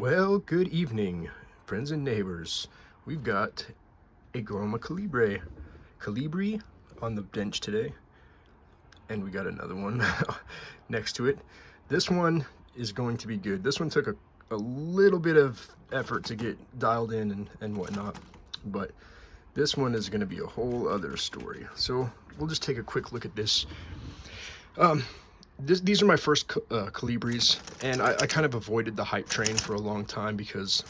Well, good evening, friends and neighbors. We've got a Groma Kolibri on the bench today, and we got another one next to it. This one is going to be good. This one took a little bit of effort to get dialed in and whatnot, but this one is going to be a whole other story. So we'll just take a quick look at this. These are my first Kolibris, and I kind of avoided the hype train for a long time because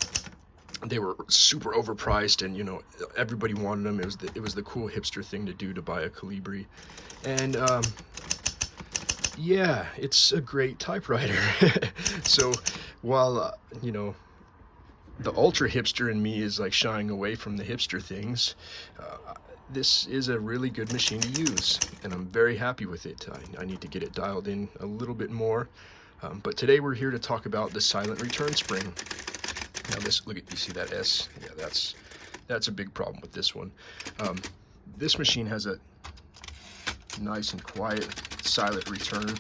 they were super overpriced, and you know, everybody wanted them. It was the cool hipster thing to do, to buy a Kolibri. And yeah, it's a great typewriter. So while you know, the ultra hipster in me is like shying away from the hipster things, this is a really good machine to use, and I'm very happy with it. I need to get it dialed in a little bit more, but today we're here to talk about the silent return spring. Now this, look at, you see that S? Yeah, that's a big problem with this one. This machine has a nice and quiet silent return,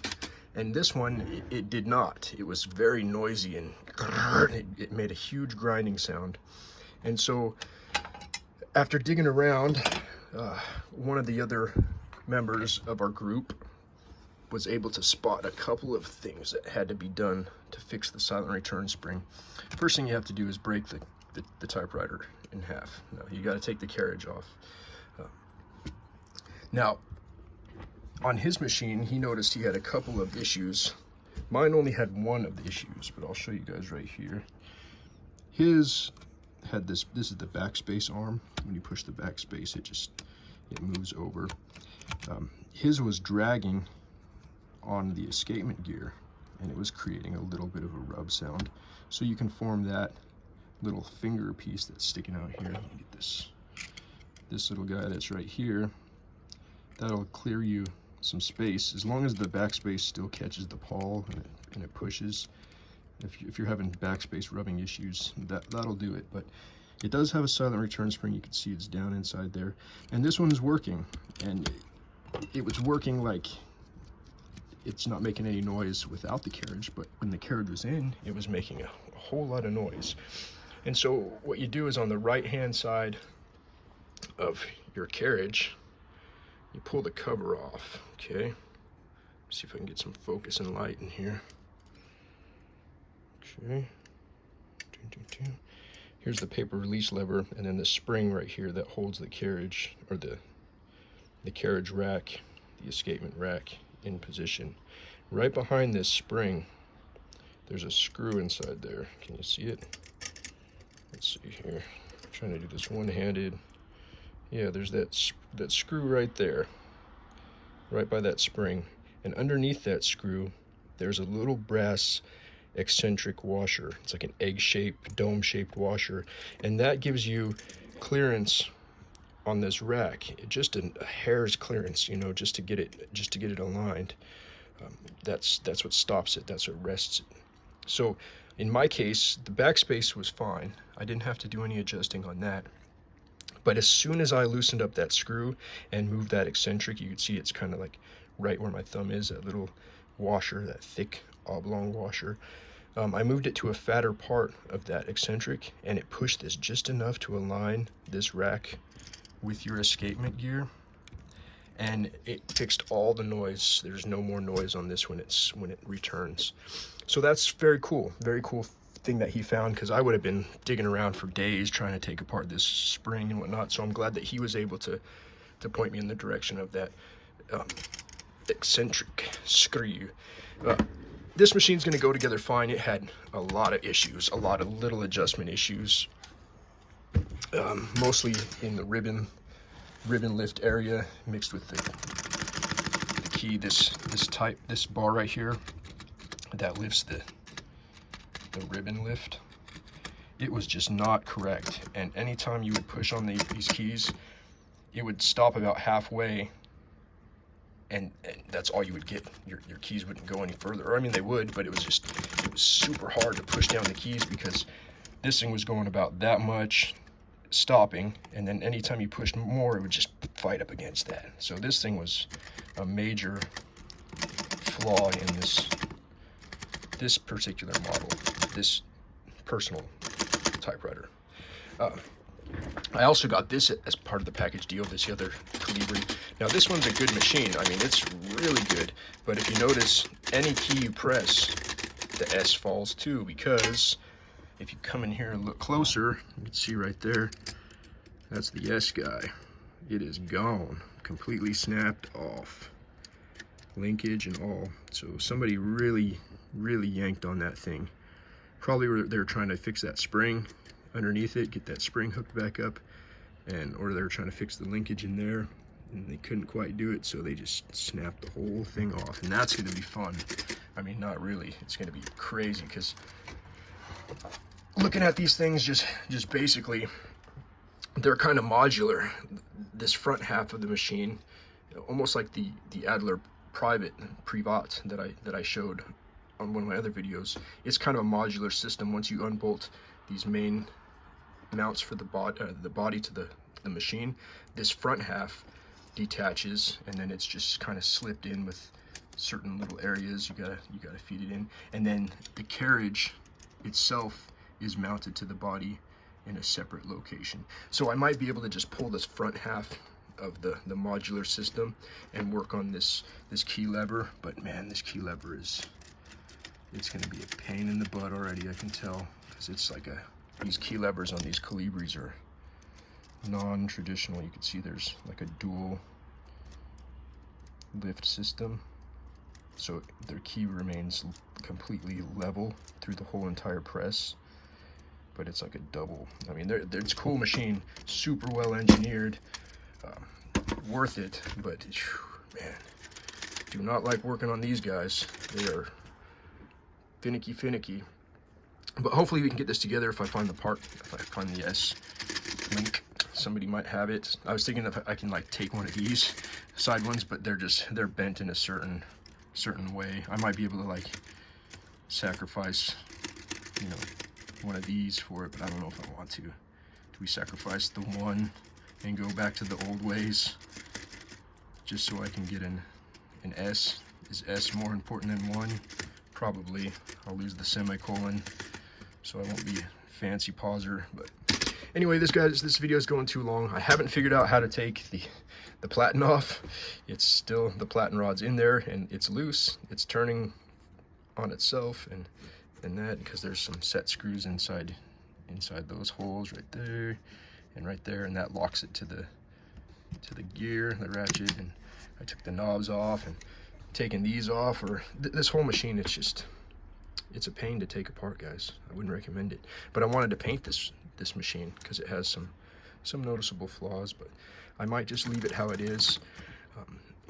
and this one, it did not. It was very noisy, and it made a huge grinding sound. And so after digging around, one of the other members of our group was able to spot a couple of things that had to be done to fix the silent return spring. First thing you have to do is break the typewriter in half. Now, you got to take the carriage off. Now, on his machine, he noticed he had a couple of issues. Mine only had one of the issues, but I'll show you guys right here. His had this is the backspace arm. When you push the backspace, it moves over. His was dragging on the escapement gear, and it was creating a little bit of a rub sound. So you can form that little finger piece that's sticking out here. Let me get this little guy that's right here. That'll clear you some space, as long as the backspace still catches the pawl and it pushes. If you're having backspace rubbing issues, that'll do it. But it does have a silent return spring. You can see it's down inside there, and this one is working, and it was working like it's not making any noise without the carriage, but when the carriage was in, it was making a whole lot of noise. And so what you do is, on the right hand side of your carriage, you pull the cover off. Okay, see if I can get some focus and light in here. Okay, here's the paper release lever, and then the spring right here that holds the carriage, or the carriage rack, the escapement rack, in position. Right behind this spring, there's a screw inside there. Can you see it? Let's see here. I'm trying to do this one-handed. Yeah, there's that screw right there, right by that spring. And underneath that screw, there's a little brass eccentric washer. It's like an egg-shaped, dome-shaped washer, and that gives you clearance on this rack. Just a hair's clearance, you know, just to get it aligned. That's what stops it. That's what rests it. So in my case, the backspace was fine. I didn't have to do any adjusting on that. But as soon as I loosened up that screw and moved that eccentric, you could see it's kind of like right where my thumb is, that little washer, that thick oblong washer. I moved it to a fatter part of that eccentric, and it pushed this just enough to align this rack with your escapement gear, and it fixed all the noise. There's no more noise on this when it returns. So that's very cool thing that he found, because I would have been digging around for days trying to take apart this spring and whatnot. So I'm glad that he was able to point me in the direction of that eccentric screw. This machine's going to go together fine. It had a lot of issues, a lot of little adjustment issues, mostly in the ribbon lift area, mixed with the key, this bar right here that lifts the ribbon lift. It was just not correct, and anytime you would push on these keys, it would stop about halfway, and that's all you would get. Your keys wouldn't go any further, or I mean, they would, but it was super hard to push down the keys, because this thing was going about that much, stopping, and then anytime you pushed more, it would just fight up against that. So this thing was a major flaw in this particular model, this personal typewriter. I also got this as part of the package deal, this other Kolibri. Now this one's a good machine. I mean, it's really good, but if you notice, any key you press, the S falls too, because if you come in here and look closer, you can see right there, that's the S guy. It is gone, completely snapped off, linkage and all. So somebody really yanked on that thing. Probably they were trying to fix that spring underneath it, get that spring hooked back up, or they were trying to fix the linkage in there, and they couldn't quite do it, so they just snapped the whole thing off. And that's going to be fun. I mean, not really. It's going to be crazy, because looking at these things, just basically, they're kind of modular. This front half of the machine, almost like the Adler Privat that I showed on one of my other videos. It's kind of a modular system. Once you unbolt these main mounts for the body to the machine, this front half detaches, and then it's just kind of slipped in with certain little areas you gotta feed it in, and then the carriage itself is mounted to the body in a separate location. So I might be able to just pull this front half of the modular system and work on this key lever, but man, this key lever it's going to be a pain in the butt already, I can tell, because it's like these key levers on these Kolibris are non-traditional. You can see there's like a dual lift system, so their key remains completely level through the whole entire press, but it's like a double. I mean, it's a cool machine, super well engineered, worth it, but man, do not like working on these guys. They are finicky, but hopefully we can get this together if I find the part, if I find the S link. Somebody might have it. I was thinking if I can like take one of these side ones, but they're bent in a certain way. I might be able to like sacrifice, you know, one of these for it, but I don't know if I want to. Do we sacrifice the one and go back to the old ways just so I can get an S? Is S more important than 1? Probably. I'll lose the semicolon, so I won't be fancy pauser. But anyway, this video is going too long. I haven't figured out how to take the platen off. It's still, the platen rod's in there and it's loose. It's turning on itself, and that because there's some set screws inside those holes right there and right there, and that locks it to the gear, the ratchet. And I took the knobs off, and taking these off, or this whole machine, it's a pain to take apart, guys. I wouldn't recommend it. But I wanted to paint this machine because it has some noticeable flaws, but I might just leave it how it is.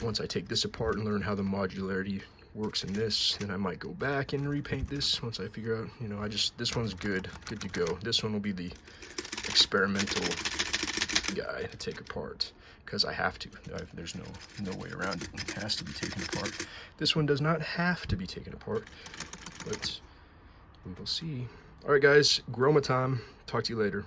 Once I take this apart and learn how the modularity works in this, then I might go back and repaint this once I figure out, you know, this one's good to go. This one will be the experimental guy to take apart, because I have to. There's no way around it. It has to be taken apart. This one does not have to be taken apart, but we will see. All right, guys, Groma time. Talk to you later.